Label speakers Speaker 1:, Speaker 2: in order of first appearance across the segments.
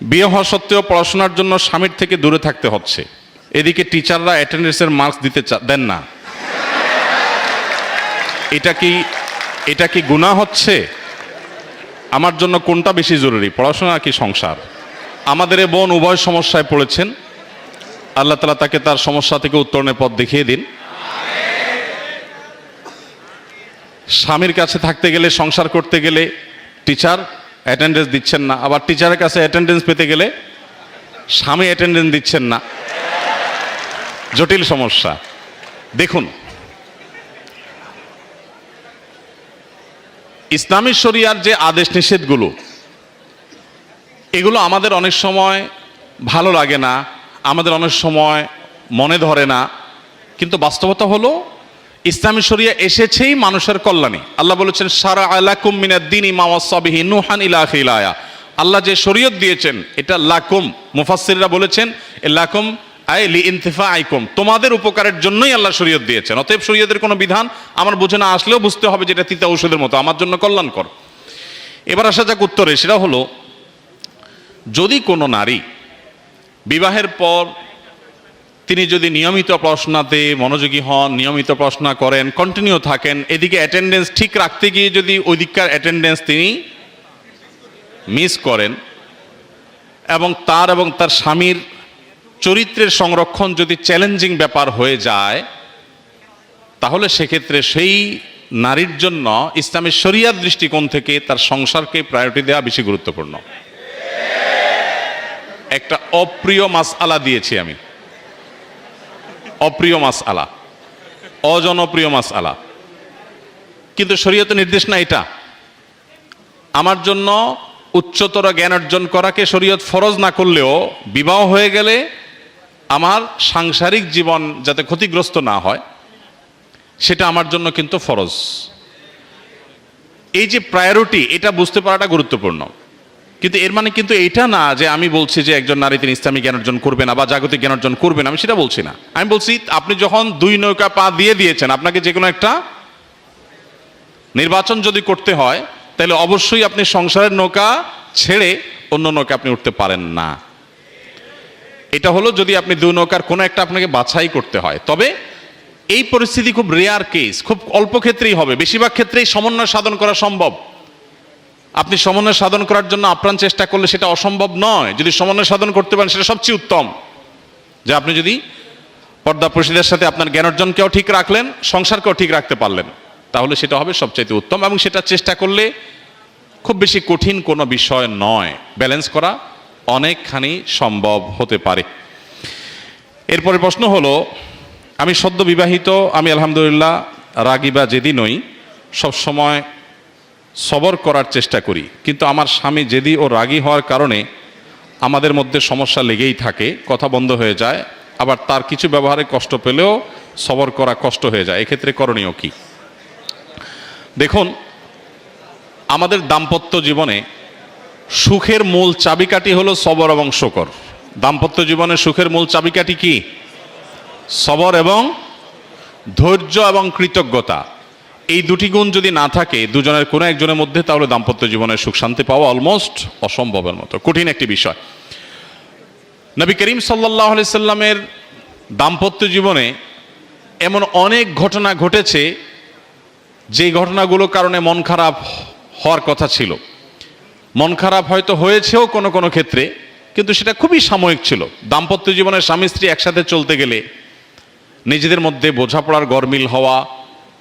Speaker 1: বিয়ে হওয়া সত্ত্বেও পড়াশোনার জন্য স্বামীর থেকে দূরে থাকতে হচ্ছে, এদিকে টিচাররা অ্যাটেন্ডেন্সের মার্কস দেন না। এটা কি গুনাহ হচ্ছে? আমার জন্য কোনটা বেশি জরুরি, পড়াশোনা কি সংসার? আমাদের এ বোন উভয় সমস্যায় পড়েছেন। আল্লাহ তাআলা তাকে তার সমস্যা থেকে উত্তরণের পথ দেখিয়ে দিন। স্বামীর কাছে থাকতে গেলে, সংসার করতে গেলে টিচার অ্যাটেন্ডেন্স দিচ্ছেন না, আবার টিচারের কাছে অ্যাটেন্ডেন্স পেতে গেলে স্বামী অ্যাটেন্ডেন্স দিচ্ছেন না। জটিল সমস্যা। দেখুন, ইসলামী শরিয়ার যে আদেশ নিষেধগুলো, এগুলো আমাদের অনেক সময় ভালো লাগে না, আমাদের অনেক সময় মনে ধরে না, কিন্তু বাস্তবতা হলো ইসলামী শরিয়া এসেছেই মানুষের কল্যাণে। আল্লাহ বলেছেন শারা লাকুম মিনাদ-দীনি মা ওয়াসা বিহি নূহান ইলা আখিরিল আয়া। আল্লাহ যে শরীয়ত দিয়েছেন এটা লাকুম, মুফাসসিররা বলেছেন এ লাকুম আই লিইনতিফাইকুম, তোমাদের উপকারের জন্যই আল্লাহ শরীয়ত দিয়েছেন। অতএব শরীয়তের কোনো বিধান আমার বুঝে না আসলেও বুঝতে হবে যে এটা তিতা ঔষধের মতো, আমার জন্য কল্যাণকর। এবার আসা যাক উত্তরে। সেটা হলো, যদি কোনো নারী বিবাহের পর তিনি যদি নিয়মিত পড়াশোনাতে মনোযোগী হন, নিয়মিত পড়াশোনা করেন, কন্টিনিউ থাকেন, এদিকে অ্যাটেন্ডেন্স ঠিক রাখতে গিয়ে যদি ওই দিককার অ্যাটেন্ডেন্স তিনি মিস করেন, এবং তার স্বামীর চরিত্রের সংরক্ষণ যদি চ্যালেঞ্জিং ব্যাপার হয়ে যায়, তাহলে সেক্ষেত্রে সেই নারীর জন্য ইসলামের শরিয়ার দৃষ্টিকোণ থেকে তার সংসারকে প্রায়োরিটি দেওয়া বেশি গুরুত্বপূর্ণ। একটা অপ্রিয় মাসআলা দিয়েছি আমি, অপ্রিয় মাসআলা, অজনপ্রিয় মাসআলা, কিন্তু শরীয়তের নির্দেশ না এটা। আমার জন্য উচ্চতর জ্ঞান অর্জন করাকে শরীয়ত ফরজ না করলেও বিবাহ হয়ে গেলে আমার সাংসারিক জীবন যাতে ক্ষতিগ্রস্ত না হয় সেটা আমার জন্য কিন্তু ফরজ। এই যে প্রায়োরিটি, এটা বুঝতে পারাটা গুরুত্বপূর্ণ। কিন্তু এর মানে কিন্তু এটা না যে আমি বলছি যে একজন নারী তিনি ইসলামী জ্ঞান অর্জন করবে না বা জাগতিক জ্ঞান অর্জন করবে না, আমি সেটা বলছি না। আমি বলছি আপনি যখন দুই নৌকা পা দিয়ে দিয়েছেন, আপনাকে যে কোনো একটা নির্বাচন যদি করতে হয় তাহলে অবশ্যই আপনি সংসারের নৌকা ছেড়ে অন্য নৌকা আপনি উঠতে পারেন না। এটা হলো যদি আপনি দুই নৌকার কোনো একটা আপনাকে বাছাই করতে হয়। তবে এই পরিস্থিতি খুব রেয়ার কেস, খুব অল্প ক্ষেত্রেই হবে। বেশিরভাগ ক্ষেত্রেই সমন্বয় সাধন করা সম্ভব। আপনি সমন্বয় সাধন করার জন্য আপ্রাণ চেষ্টা করলে সেটা অসম্ভব নয়। যদি সমন্বয় সাধন করতে পারেন সেটা সবচেয়ে উত্তম। যে আপনি যদি পর্দা প্রশিদের সাথে আপনার জ্ঞান অর্জনকেও ঠিক রাখলেন, সংসারকেও ঠিক রাখতে পারলেন, তাহলে সেটা হবে সবচাইতে উত্তম। এবং সেটা চেষ্টা করলে খুব বেশি কঠিন কোনো বিষয় নয়, ব্যালেন্স করা অনেকখানি সম্ভব হতে পারে। এরপরে প্রশ্ন হলো, আমি সদ্য বিবাহিত, আমি আলহামদুলিল্লাহ রাগী বা জেদি নই, সবসময় সবর করার চেষ্টা করি, কিন্তু আমার স্বামী জেদি ও রাগী হওয়ার কারণে আমাদের মধ্যে সমস্যা লেগেই থাকে, কথা বন্ধ হয়ে যায়, আবার তার কিছু ব্যবহারে কষ্ট পেলেও সবর করা কষ্ট হয়ে যায়। এক্ষেত্রে করণীয় কি? দেখুন, আমাদের দাম্পত্য জীবনে সুখের মূল চাবিকাঠি হলো সবর এবং শকর। দাম্পত্য জীবনে সুখের মূল চাবিকাঠি কি? সবর এবং ধৈর্য এবং কৃতজ্ঞতা। এই দুটি গুণ যদি না থাকে দুজনের কোনো একজনের মধ্যে, তাহলে দাম্পত্য জীবনে সুখ শান্তি পাওয়া অলমোস্ট অসম্ভবের মতো, কঠিন একটি বিষয়। নবী করিম সাল্লাল্লাহু আলাইহি সাল্লামের দাম্পত্য জীবনে এমন অনেক ঘটনা ঘটেছে যে ঘটনাগুলোর কারণে মন খারাপ হওয়ার কথা ছিল। মন খারাপ হয়তো হয়েছেও কোনো কোনো ক্ষেত্রে, কিন্তু সেটা খুবই সাময়িক ছিল। দাম্পত্য জীবনে স্বামী স্ত্রী একসাথে চলতে গেলে নিজেদের মধ্যে বোঝাপড়ার গরমিল হওয়া,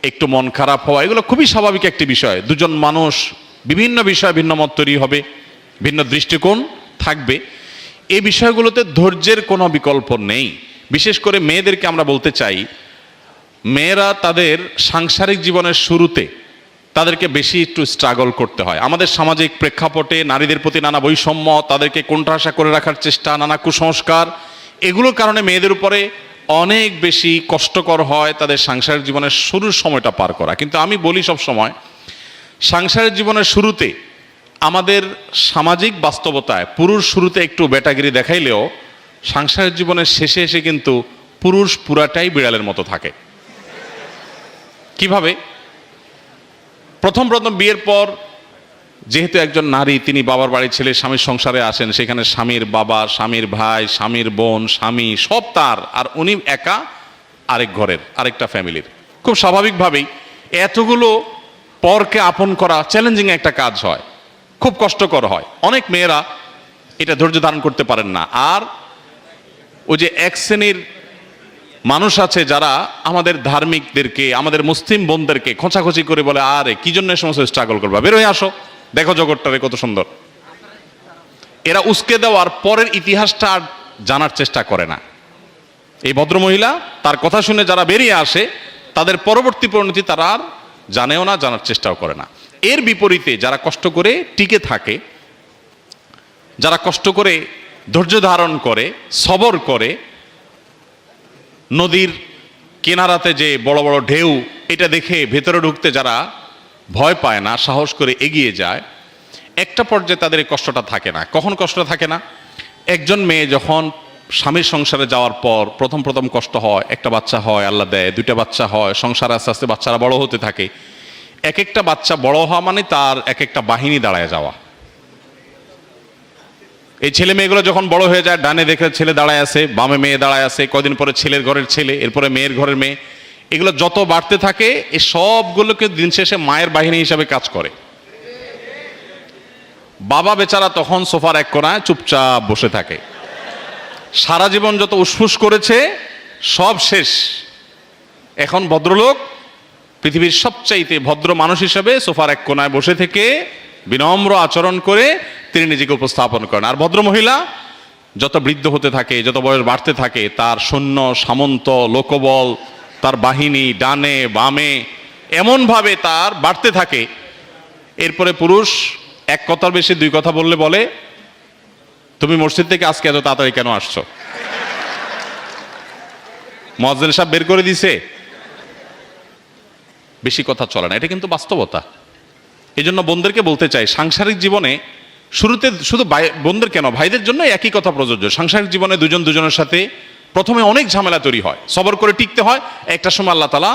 Speaker 1: একটু মন খারাপ হওয়া, এগুলো খুবই স্বাভাবিক একটি বিষয়। দুজন মানুষ বিভিন্ন বিষয়ে ভিন্ন মত তৈরি হবে, ভিন্ন দৃষ্টিকোণ থাকবে। এই বিষয়গুলোতে ধৈর্যের কোনো বিকল্প নেই। বিশেষ করে মেয়েদেরকে আমরা বলতে চাই, মেয়েরা তাদের সাংসারিক জীবনের শুরুতে তাদেরকে বেশি একটু স্ট্রাগল করতে হয়। আমাদের সামাজিক প্রেক্ষাপটে নারীদের প্রতি নানা বৈষম্য, তাদেরকে কোণঠাসা করে রাখার চেষ্টা, নানা কুসংস্কার, এগুলোর কারণে মেয়েদের উপরে অনেক বেশি কষ্টকর হয় তাদের সাংসারিক জীবনের শুরুর সময়টা পার করা। কিন্তু আমি বলি সব সময়, সাংসারিক জীবনের শুরুতে আমাদের সামাজিক বাস্তবতায় পুরুষ শুরুতে একটু বেটাগিরি দেখাইলেও সাংসারিক জীবনের শেষে এসে কিন্তু পুরুষ পুরাটাই বিড়ালের মতো থাকে। কিভাবে? প্রথম বিয়ের পর যেহেতু একজন নারী, তিনি বাবার বাড়ির ছেলে স্বামীর সংসারে আসেন, সেখানে স্বামীর বাবা, স্বামীর ভাই, স্বামীর বোন, স্বামী সব তার, আর উনি একা আরেক ঘরের আরেকটা ফ্যামিলির। খুব স্বাভাবিকভাবেই এতগুলো পরকে আপন করা চ্যালেঞ্জিং একটা কাজ হয়, খুব কষ্টকর হয়। অনেক মেয়েরা এটা ধৈর্য ধারণ করতে পারেন না। আর ওই যে এক শ্রেণীর মানুষ আছে যারা আমাদের ধার্মিকদেরকে, আমাদের মুসলিম বোনদেরকে খোঁচাখুচি করে বলে, আরে কি জন্য এই সমস্ত স্ট্রাগল করবা, বের হয়ে আসো, দেখো জগৎটারে কত সুন্দর। এরা উস্কে দেওয়ার পরের ইতিহাসটা আর জানার চেষ্টা করে না। এই ভদ্রমহিলা তার কথা শুনে যারা বেরিয়ে আসে, তাদের পরবর্তী পরিণতি তারা আর জানেও না, জানার চেষ্টাও করে না। এর বিপরীতে যারা কষ্ট করে টিকে থাকে, যারা কষ্ট করে ধৈর্য ধারণ করে, সবর করে, নদীর কিনারাতে যে বড় বড় ঢেউ, এটা দেখে ভেতরে ঢুকতে যারা ভয় পায় না, সাহস করে এগিয়ে যায়, একটা পর্যায়ে তাদের এই কষ্টটা থাকে না। কখন কষ্টটা থাকে না? একজন মেয়ে যখন স্বামীর সংসারে যাওয়ার পর প্রথম প্রথম কষ্ট হয়, একটা বাচ্চা হয়, আল্লাহ দেয়, দুইটা বাচ্চা হয়, সংসার আস্তে আস্তে বাচ্চারা বড় হতে থাকে। এক একটা বাচ্চা বড় হওয়া মানে তার এক একটা বাহিনী দাঁড়ায় যাওয়া। এই ছেলে মেয়েগুলো যখন বড় হয়ে যায়, ডানে দেখে ছেলে দাঁড়ায় আছে, বামে মেয়ে দাঁড়ায় আছে, কদিন পরে ছেলের ঘরের ছেলে, এরপরে মেয়ের ঘরের মেয়ে, এগুলো যত বাড়তে থাকে, এই সবগুলোকে দিন শেষে মায়ের বাহিনী হিসাবে কাজ করে। বাবা বেচারা তখন সোফার এক কোণায় চুপচাপ বসে থাকে। সারা জীবন যত উসফুস করেছে সব শেষ। এখন ভদ্রলোক, পৃথিবীর সবচাইতে ভদ্র মানুষ হিসেবে সোফার এক কোণায় বসে থেকে বিনম্র আচরণ করে তিনি নিজেকে উপস্থাপন করেন। আর ভদ্র মহিলা যত বৃদ্ধ হতে থাকে, যত বয়স বাড়তে থাকে, তার সৈন্য সামন্ত লোকবল, তার বাহিনী ডানে বামে এমনভাবে তার বাড়তে থাকে। এরপরে পুরুষ এক কথার বেশি দুই কথা বললে বলে, তুমি মসজিদ থেকে আজকে এত তাড়াতাড়ি কেন আসছো? মুয়াজ্জিন সাহেব বের করে দিছে। বেশি কথা চলে না, এটা কিন্তু বাস্তবতা। এই জন্য বোনদেরকে বলতে চাই, সাংসারিক জীবনে শুরুতে শুধু বোনদের কেন, ভাইদের জন্য একই কথা প্রযোজ্য। সাংসারিক জীবনে দুজন দুজনের সাথে প্রথমে অনেক ঝামেলা তৈরি হয়, সবর করে টিকতে হয়। একটা সময় আল্লাহ তাআলা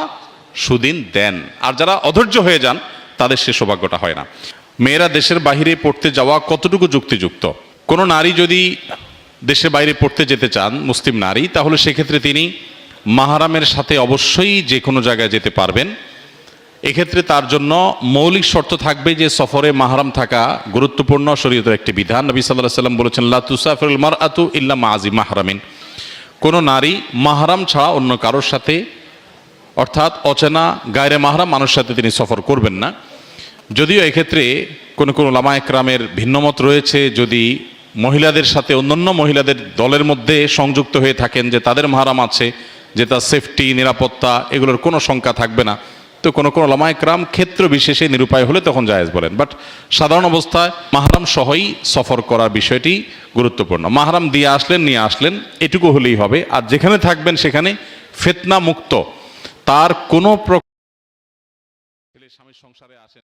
Speaker 1: সুদিন দেন। আর যারা অধৈর্য হয়ে যান, তাদের সে সৌভাগ্যটা হয় না। মেয়েরা দেশের বাইরে পড়তে যাওয়া কতটুকু যুক্তিযুক্ত? কোনো নারী যদি দেশের বাইরে পড়তে যেতে চান, মুসলিম নারী, তাহলে সেক্ষেত্রে তিনি মাহরামের সাথে অবশ্যই যে কোনো জায়গায় যেতে পারবেন। এক্ষেত্রে তার জন্য মৌলিক শর্ত থাকবে যে সফরে মাহরাম থাকা গুরুত্বপূর্ণ, শরীয়তের একটি বিধান। নবী সাল্লাল্লাহু আলাইহি ওয়াসাল্লাম বলেছেন, লা তুসাফিরুল মারআতু ইল্লা মা'আজি মাহরামিন। কোনো নারী মাহরাম ছাড়া অন্য কারোর সাথে, অর্থাৎ অচেনা গায়রে মাহরাম মানুষের সাথে তিনি সফর করবেন না। যদিও এক্ষেত্রে কোনো কোনো উলামা একরামের ভিন্নমত রয়েছে, যদি মহিলাদের সাথে অন্যান্য মহিলাদের দলের মধ্যে সংযুক্ত হয়ে থাকেন, যে তাদের মাহরাম আছে, যে তার সেফটি, নিরাপত্তা, এগুলোর কোনো শঙ্কা থাকবে না, তো কোনো কোনো উলামা একরাম ক্ষেত্র বিশেষে নিরুপায় হলে তখন জায়েজ বলেন। বাট সাধারণ অবস্থায় মাহরাম সহই সফর করার বিষয়টি গুরুত্বপূর্ণ। মাহরাম দিয়ে আসলেন, নিয়ে আসলেন, এটুকু হলেই হবে। আর যেখানে থাকবেন সেখানে ফিতনা মুক্ত, তার কোনো স্বামীর সংসারে আসেন।